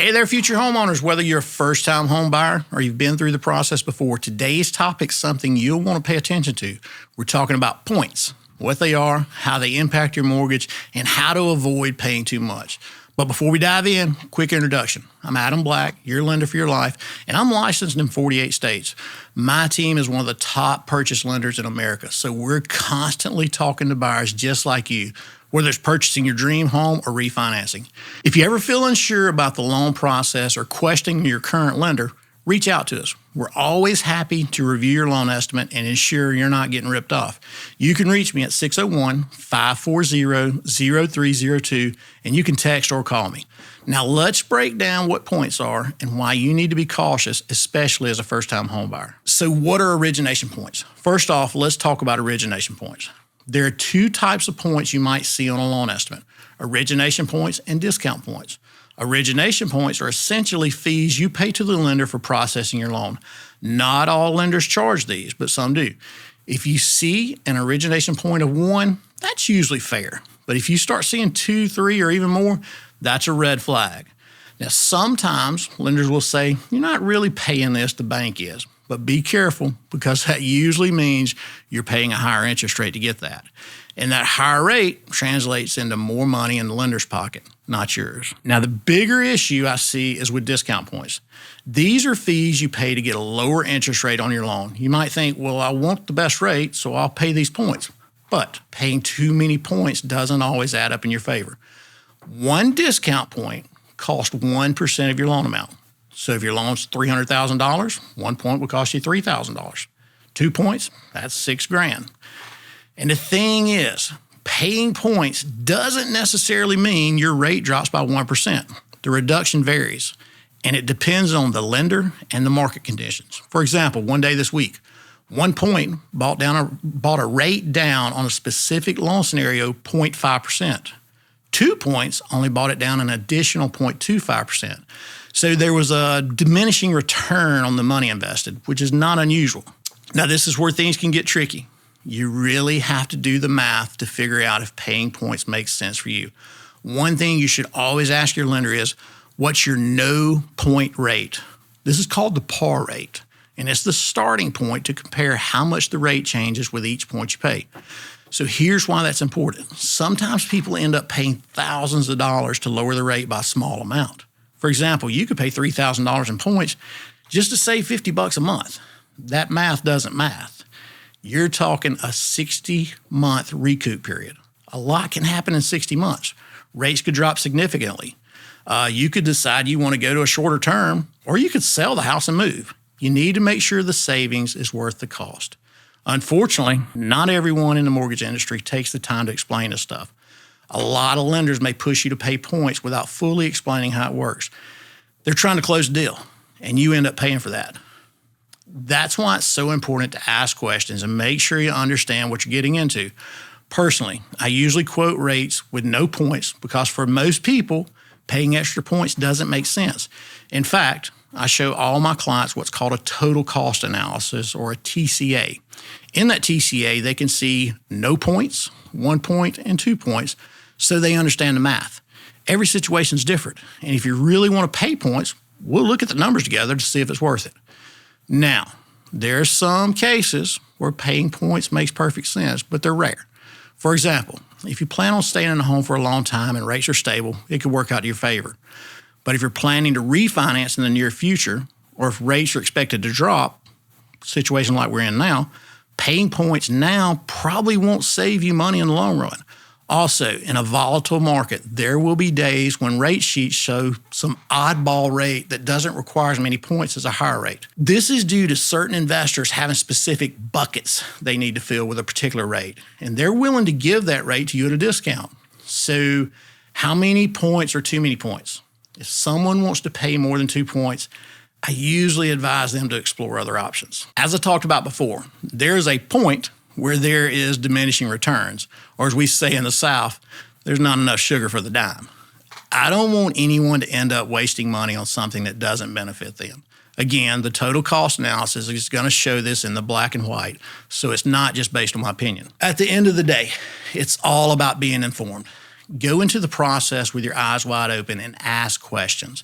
Hey there, future homeowners. Whether you're a first-time home buyer or you've been through the process before, today's topic is something you'll want to pay attention to. We're talking about points, what they are, how they impact your mortgage, and how to avoid paying too much. But before we dive in, quick introduction. I'm Adam Black, your lender for your life, and I'm licensed in 48 states. My team is one of the top purchase lenders in America, so we're constantly talking to buyers just like you, whether it's purchasing your dream home or refinancing. If you ever feel unsure about the loan process or questioning your current lender, reach out to us. We're always happy to review your loan estimate and ensure you're not getting ripped off. You can reach me at 601-540-0302, and you can text or call me. Now let's break down what points are and why you need to be cautious, especially as a first-time home buyer. So what are origination points? First off, let's talk about origination points. There are two types of points you might see on a loan estimate: origination points and discount points. Origination points are essentially fees you pay to the lender for processing your loan. Not all lenders charge these, but some do. If you see an origination point of 1, that's usually fair. But if you start seeing 2, 3, or even more, that's a red flag. Now, sometimes lenders will say, you're not really paying this, the bank is. But be careful, because that usually means you're paying a higher interest rate to get that. And that higher rate translates into more money in the lender's pocket, not yours. Now, the bigger issue I see is with discount points. These are fees you pay to get a lower interest rate on your loan. You might think, well, I want the best rate, so I'll pay these points. But paying too many points doesn't always add up in your favor. One discount point costs 1% of your loan amount. So if your loan's $300,000, 1 point would cost you $3,000. 2 points, that's $6,000. And the thing is, paying points doesn't necessarily mean your rate drops by 1%. The reduction varies, and it depends on the lender and the market conditions. For example, one day this week, 1 point bought a rate down on a specific loan scenario 0.5%. 2 points only bought it down an additional 0.25%. So there was a diminishing return on the money invested, which is not unusual. Now, this is where things can get tricky. You really have to do the math to figure out if paying points makes sense for you. One thing you should always ask your lender is, what's your no point rate? This is called the par rate, and it's the starting point to compare how much the rate changes with each point you pay. So here's why that's important. Sometimes people end up paying thousands of dollars to lower the rate by a small amount. For example, you could pay $3,000 in points just to save $50 a month. That math doesn't math. You're talking a 60-month recoup period. A lot can happen in 60 months. Rates could drop significantly. You could decide you want to go to a shorter term, or you could sell the house and move. You need to make sure the savings is worth the cost. Unfortunately, not everyone in the mortgage industry takes the time to explain this stuff. A lot of lenders may push you to pay points without fully explaining how it works. They're trying to close the deal, and you end up paying for that. That's why it's so important to ask questions and make sure you understand what you're getting into. Personally, I usually quote rates with no points because for most people, paying extra points doesn't make sense. In fact, I show all my clients what's called a total cost analysis, or a TCA. In that TCA, they can see no points, 1 point, and 2 points, so they understand the math. Every situation is different, and if you really want to pay points, we'll look at the numbers together to see if it's worth it. Now, there are some cases where paying points makes perfect sense, but they're rare. For example, if you plan on staying in a home for a long time and rates are stable, it could work out to your favor. But if you're planning to refinance in the near future, or if rates are expected to drop, situation like we're in now, paying points now probably won't save you money in the long run. Also, in a volatile market, there will be days when rate sheets show some oddball rate that doesn't require as many points as a higher rate. This is due to certain investors having specific buckets they need to fill with a particular rate, and they're willing to give that rate to you at a discount. So how many points are too many points? If someone wants to pay more than 2 points, I usually advise them to explore other options. As I talked about before, there is a point where there is diminishing returns, or as we say in the South, there's not enough sugar for the dime. I don't want anyone to end up wasting money on something that doesn't benefit them. Again, the total cost analysis is going to show this in the black and white, so it's not just based on my opinion. At the end of the day, it's all about being informed. Go into the process with your eyes wide open and ask questions.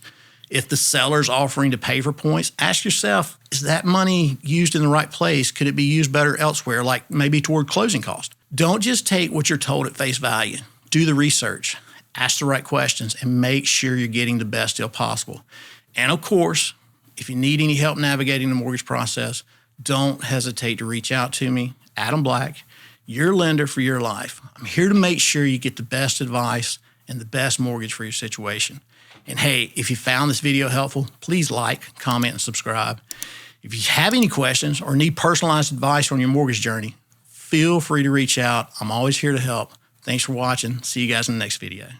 If the seller's offering to pay for points, ask yourself, is that money used in the right place? Could it be used better elsewhere, like maybe toward closing costs? Don't just take what you're told at face value. Do the research, ask the right questions, and make sure you're getting the best deal possible. And of course, if you need any help navigating the mortgage process, don't hesitate to reach out to me, Adam Black, your lender for your life. I'm here to make sure you get the best advice and the best mortgage for your situation. And hey, if you found this video helpful, please like, comment, and subscribe. If you have any questions or need personalized advice on your mortgage journey, feel free to reach out. I'm always here to help. Thanks for watching. See you guys in the next video.